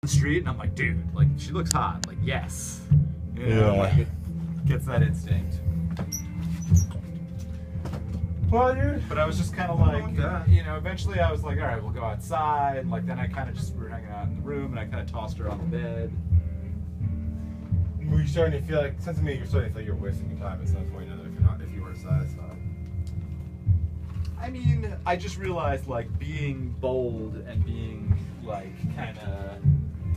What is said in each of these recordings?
the street and I'm like, dude, like she looks hot. Like, yes. You know, Yeah. like it gets that instinct. Well, dude. But I was just kind of like, you know, eventually I was like, all right, we'll go outside. And like then I kind of just, we were hanging out in the room and I kind of tossed her on the bed. Were you starting to feel like, since to me, you're starting to feel like you're wasting your time at some point or another if you weren't satisfied? I mean, I just realized like being bold and being like kind of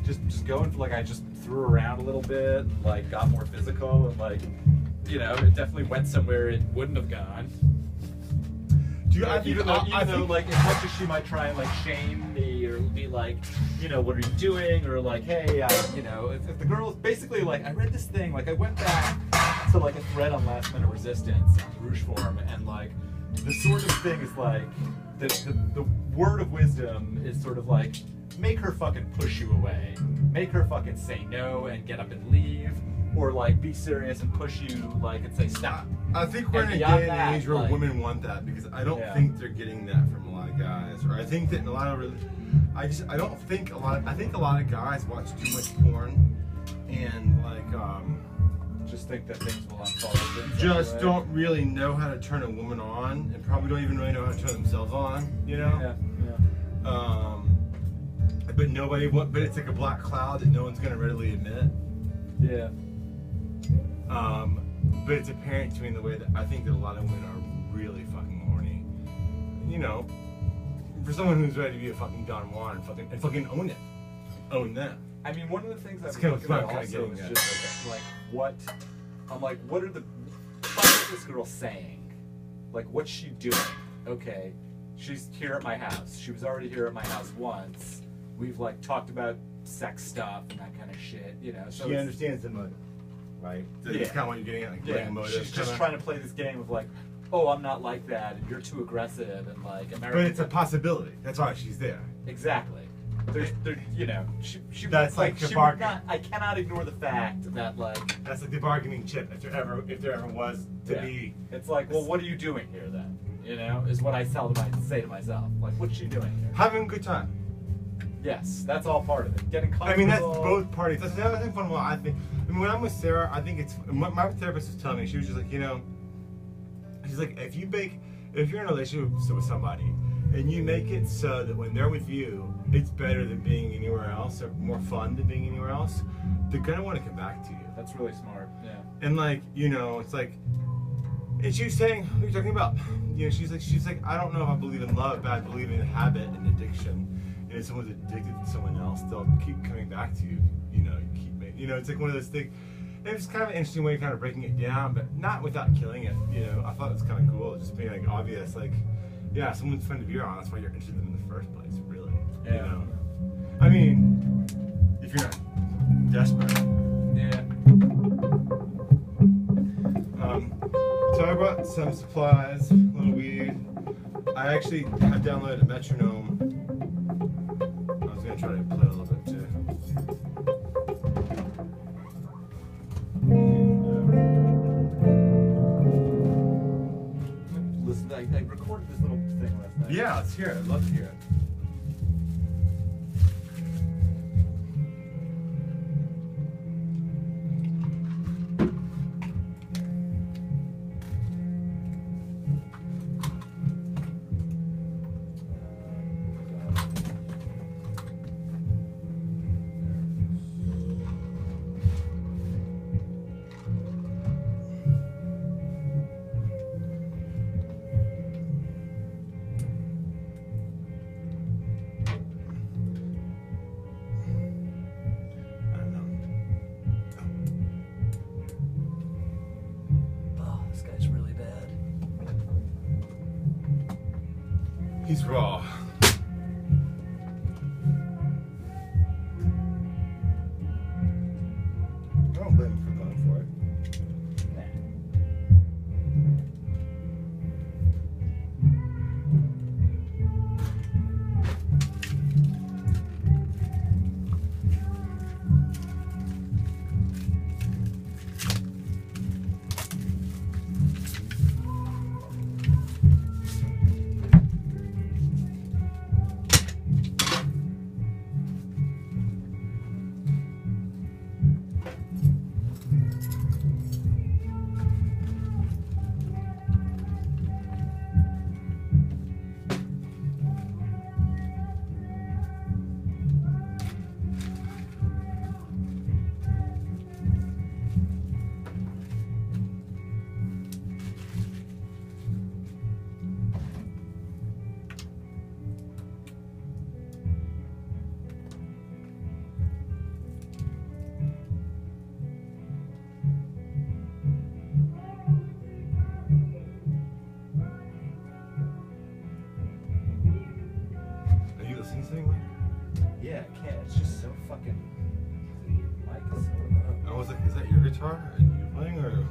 just going for like I just threw around a little bit and like got more physical and like, you know, it definitely went somewhere it wouldn't have gone. Even though, like, as much as she might try and like shame me or be like, you know, what are you doing? Or like, hey, you know, if the girls basically like, I read this thing, like I went back to like a thread on Last Minute Resistance on Rouge Forum, and like the sort of thing is like the word of wisdom is sort of like make her fucking push you away, make her fucking say no and get up and leave, or like be serious and push you like and say stop. I think we're in a day and age where women want that because I don't think they're getting that from a lot of guys. Or I think that a lot of, I think a lot of guys watch too much porn and like just think that things will unfold. Just don't really know how to turn a woman on and probably don't even really know how to turn themselves on. You know. Yeah. But it's like a black cloud that no one's gonna readily admit. Yeah. But it's apparent to me in the way that I think that a lot of women are really fucking horny. You know, for someone who's ready to be a fucking Don Juan and fucking own it. Own them. I mean, one of the things That's I'm kind looking of at what I'm also is getting just like what are the what is this girl saying? Like, what's she doing? Okay, she's here at my house. She was already here at my house once. We've like talked about sex stuff and that kind of shit, you know. So she understands the motive, right? So it's kind of what you're getting at, like playing motive. She's just trying to play this game of like, oh, I'm not like that, and you're too aggressive, and like American. But it's a possibility. That's why she's there. Exactly. There, you know, she. That's like the bargain. I cannot ignore the fact that like. That's like the bargaining chip. If there ever was to be. It's like, well, what are you doing here then? You know, is what I say to myself. Like, what's she doing here? Having a good time. Yes, that's all part of it. Getting comfortable. I mean, that's both parties. That's the other thing fun. Well, I think. I mean, when I'm with Sarah, I think it's. My therapist was telling me, she was just like, you know, she's like, if you're in a relationship with somebody, and you make it so that when they're with you, it's better than being anywhere else, or more fun than being anywhere else, they're gonna want to come back to you. That's really smart. Yeah. And like, you know, it's like, and she was saying, what are you talking about? You know, she's like, I don't know if I believe in love, but I believe in habit and addiction. And if someone's addicted to someone else, they'll keep coming back to you. You know, it's like one of those things. And it's kind of an interesting way of kind of breaking it down, but not without killing it. You know, I thought it was kind of cool, just being like obvious, like, yeah, someone's fun to be around. That's why you're interested in them in the first place, really. Yeah. You know, I mean, if you're not desperate. Yeah. So I brought some supplies, a little weed. I actually have downloaded a metronome. I was gonna try to play a little bit too. Listen, I recorded this little thing last night. Yeah, let's hear it. I'd love to hear it. He's raw. I don't blame him for going for it. guitar? Are you playing or?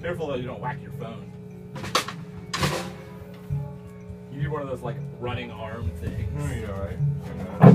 Careful that you don't whack your phone. You need one of those like running arm things. You're alright.